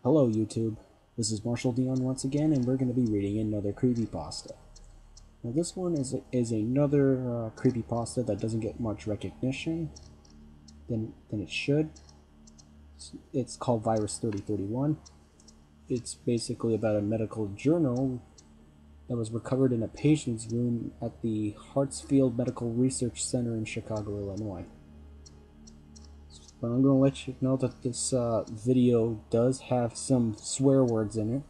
Hello YouTube, this is Marshall Dion once again, and we're going to be reading another creepypasta. Now this one is another creepypasta that doesn't get much recognition than it should. It's called Virus 3031. It's basically about a medical journal that was recovered in a patient's room at the Hartsfield Medical Research Center in Chicago, Illinois. But I'm going to let you know that this video does have some swear words in it,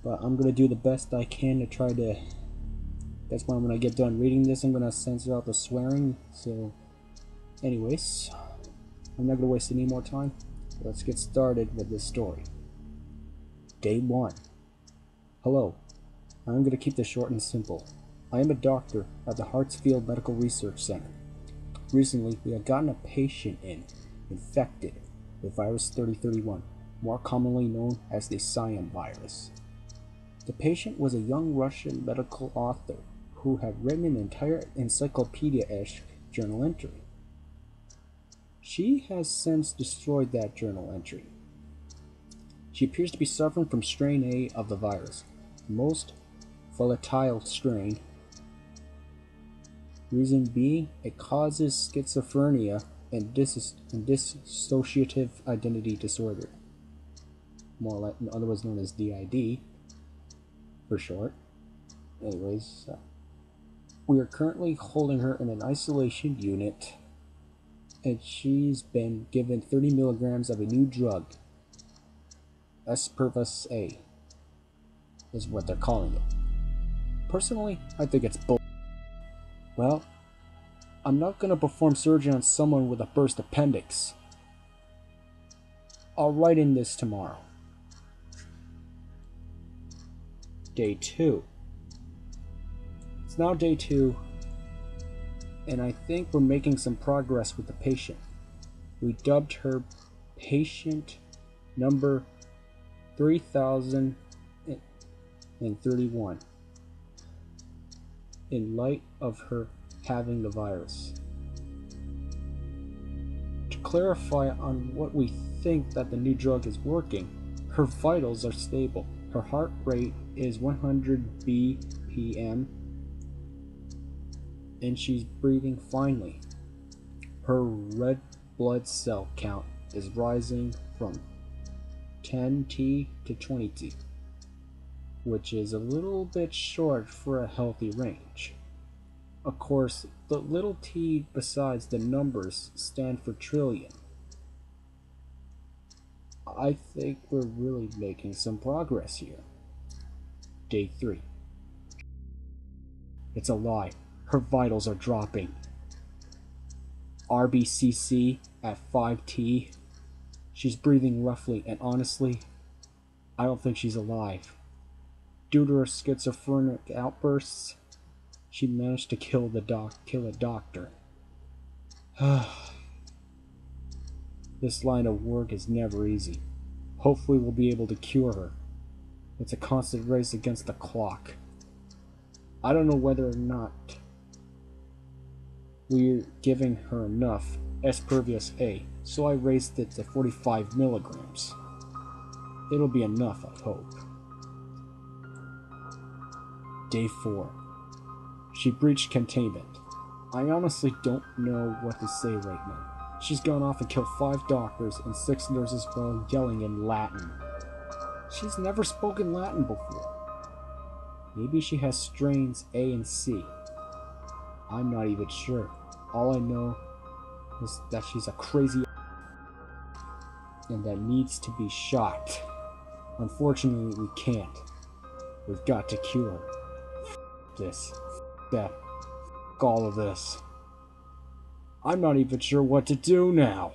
but I'm going to do the best I can to try to, that's why when I get done reading this, I'm going to censor out the swearing. So anyways, I'm not going to waste any more time. Let's get started with this story. Day 1. Hello, I'm going to keep this short and simple. I am a doctor at the Hartsfield Medical Research Center. Recently, we have gotten a patient infected with virus 3031, more commonly known as the Cyan virus. The patient was a young Russian medical author who had written an entire encyclopedia-ish journal entry. She has since destroyed that journal entry. She appears to be suffering from strain A of the virus, the most volatile strain. Reason being, it causes schizophrenia and dissociative identity disorder, otherwise known as DID for short. Anyways, we are currently holding her in an isolation unit, and she's been given 30 milligrams of a new drug, Espervus A, is what they're calling it. Personally, I think it's bull. Well, I'm not going to perform surgery on someone with a burst appendix. I'll write in this tomorrow. Day 2. It's now day 2, and I think we're making some progress with the patient. We dubbed her patient number 3031 in light of her having the virus. To clarify on what we think that the new drug is working, her vitals are stable. Her heart rate is 100 BPM and she's breathing finely. Her red blood cell count is rising from 10T to 20T, which is a little bit short for a healthy range. Of course, the little t besides the numbers stand for trillion. I think we're really making some progress here. Day 3. It's a lie. Her vitals are dropping. RBCC at 5T. She's breathing roughly, and honestly, I don't think she's alive. Due to her schizophrenic outbursts, she managed to kill a doctor. This line of work is never easy. Hopefully we'll be able to cure her. It's a constant race against the clock. I don't know whether or not we're giving her enough Espervus A, so I raised it to 45 milligrams. It'll be enough, I hope. Day 4. She breached containment. I honestly don't know what to say right now. She's gone off and killed 5 doctors and 6 nurses while yelling in Latin. She's never spoken Latin before. Maybe she has strains A and C. I'm not even sure. All I know is that she's a crazy and that needs to be shot. Unfortunately, we can't. We've got to cure her. This. That. All of this. I'm not even sure what to do now.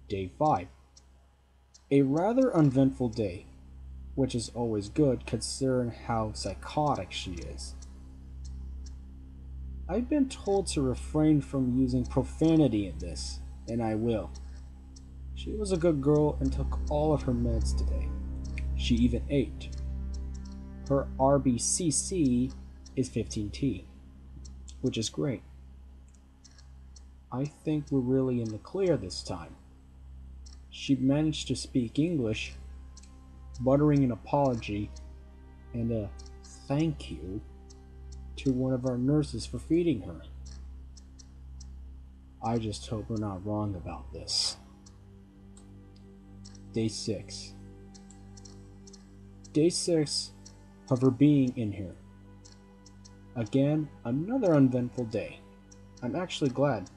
Day 5. A rather uneventful day, which is always good considering how psychotic she is. I've been told to refrain from using profanity in this, and I will. She was a good girl and took all of her meds today. She even ate. Her RBCC is 15T, which is great. I think we're really in the clear this time. She managed to speak English, muttering an apology and a thank you to one of our nurses for feeding her. I just hope we're not wrong about this. Day 6. Day 6 of her being in here. Again, another uneventful day. I'm actually glad.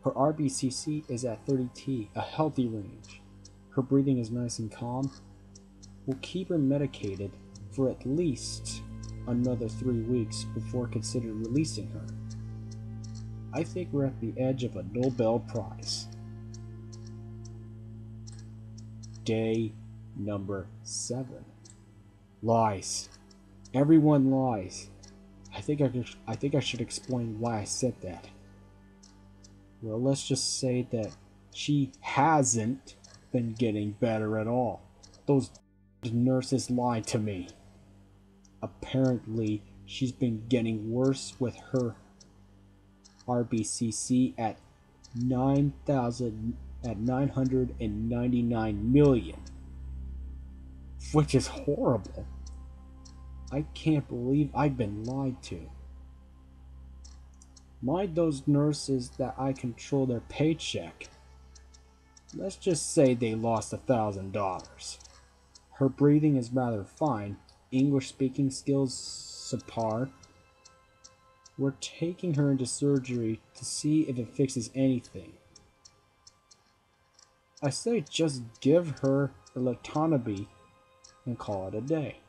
Her RBCC is at 30T, a healthy range. Her breathing is nice and calm. We'll keep her medicated for at least another 3 weeks before considering releasing her. I think we're at the edge of a Nobel Prize. Day number 7. Lies. Everyone lies. I think I should explain why I said that. Well, let's just say that she hasn't been getting better at all. Those nurses lied to me. Apparently, she's been getting worse with her RBCC at 999 million, which is horrible. I can't believe I've been lied to. Mind those nurses that I control their paycheck. Let's just say they lost $1,000. Her breathing is rather fine. English speaking skills subpar. We're taking her into surgery to see if it fixes anything. I say just give her a Latanobi and call it a day.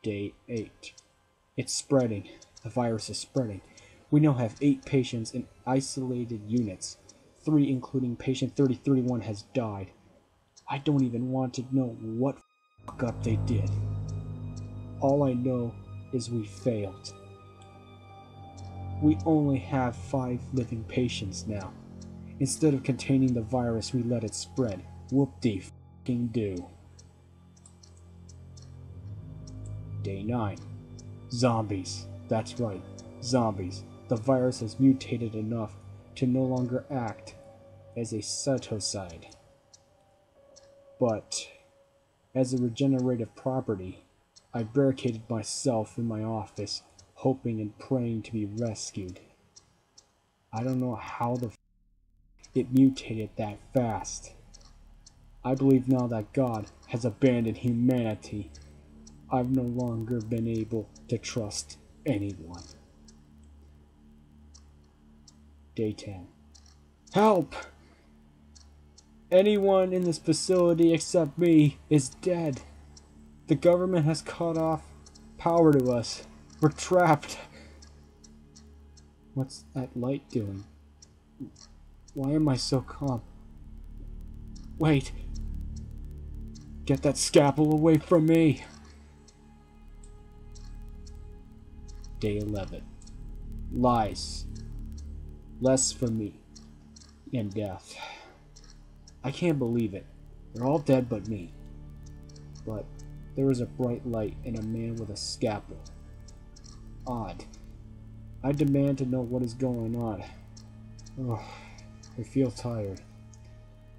Day 8. It's spreading. The virus is spreading. We now have 8 patients in isolated units. 3, including patient 3031, has died. I don't even want to know what fuck up they did. All I know is we failed. We only have 5 living patients now. Instead of containing the virus, we let it spread. Whoop-de-f***ing-do. Day 9. Zombies. That's right, zombies. The virus has mutated enough to no longer act as a cytocide, but as a regenerative property. I barricaded myself in my office, hoping and praying to be rescued. I don't know how the it mutated that fast. I believe now that God has abandoned humanity. I've no longer been able to trust anyone. Day 10. Help! Anyone in this facility except me is dead. The government has cut off power to us. We're trapped. What's that light doing? Why am I so calm? Wait. Get that scalpel away from me. Day 11. Lies. Less for me. And death. I can't believe it. They're all dead but me. But there is a bright light and a man with a scalpel. Odd. I demand to know what is going on. Oh, I feel tired.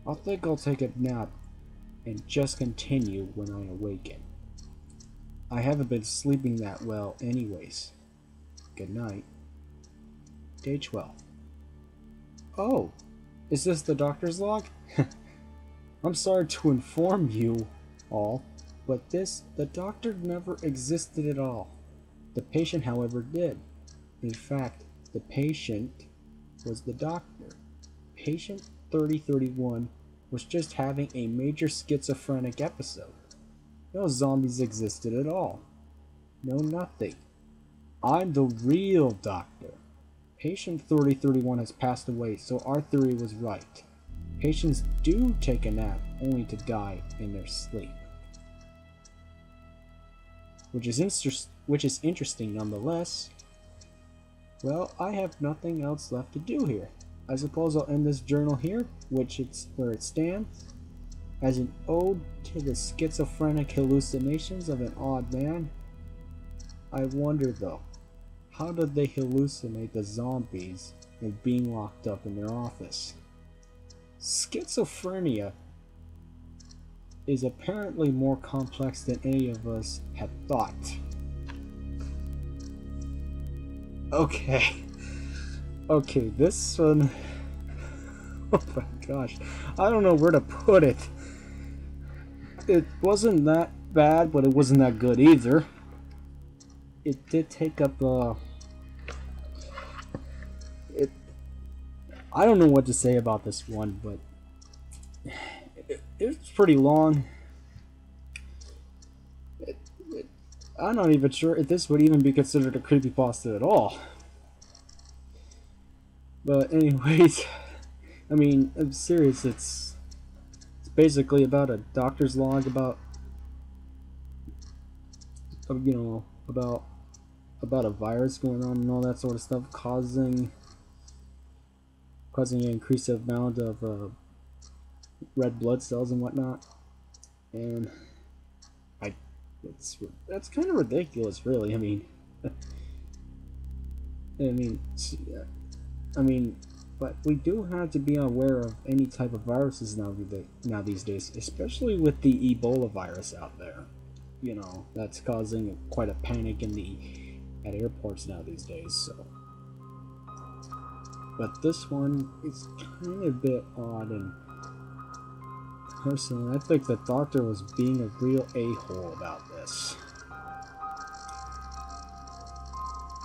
I think I'll take a nap and just continue when I awaken. I haven't been sleeping that well anyways. Good night. Day 12. Oh, is this the doctor's log? I'm sorry to inform you all, but the doctor never existed at all. The patient, however, did. In fact, the patient was the doctor. Patient 3031 was just having a major schizophrenic episode. No zombies existed at all. No nothing. I'm the real doctor. Patient 3031 has passed away, so our theory was right. Patients do take a nap only to die in their sleep. Which is interesting nonetheless. Well, I have nothing else left to do here. I suppose I'll end this journal here, where it stands, as an ode to the schizophrenic hallucinations of an odd man. I wonder though, how did they hallucinate the zombies and being locked up in their office? Schizophrenia is apparently more complex than any of us had thought. Okay. Okay, this one... Oh my gosh. I don't know where to put it. It wasn't that bad, but it wasn't that good either. It did take up I don't know what to say about this one, but it's pretty long. I'm not even sure if this would even be considered a creepypasta at all. But anyways, I mean, I'm serious. It's basically about a doctor's log about, you know, about a virus going on and all that sort of stuff, causing an increased amount of red blood cells and whatnot. And that's kind of ridiculous, really. I mean, but we do have to be aware of any type of viruses now these days, especially with the Ebola virus out there. You know, that's causing quite a panic at airports now these days. So, but this one is kind of a bit odd, and personally, I think the doctor was being a real a-hole about this.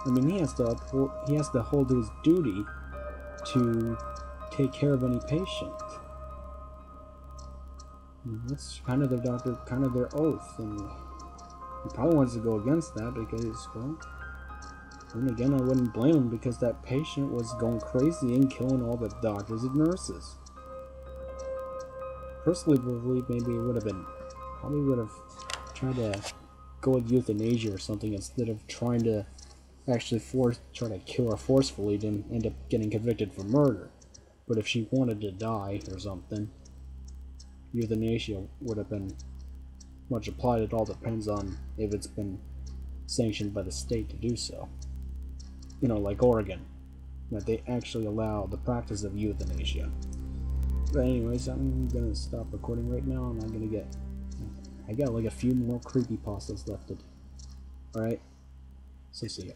I mean, he has to hold his duty to take care of any patient. And that's kind of their oath, and he probably wants to go against that because, well, then again, I wouldn't blame him because that patient was going crazy and killing all the doctors and nurses. Personally, believe maybe it probably would have tried to go with euthanasia or something instead of trying to actually try to kill her forcefully, then end up getting convicted for murder. But if she wanted to die or something, euthanasia would have been much applied. It all depends on if it's been sanctioned by the state to do so. You know, like Oregon, that they actually allow the practice of euthanasia. But anyways, I'm gonna stop recording right now, and I got like a few more creepypastas left to do. Alright? So see ya.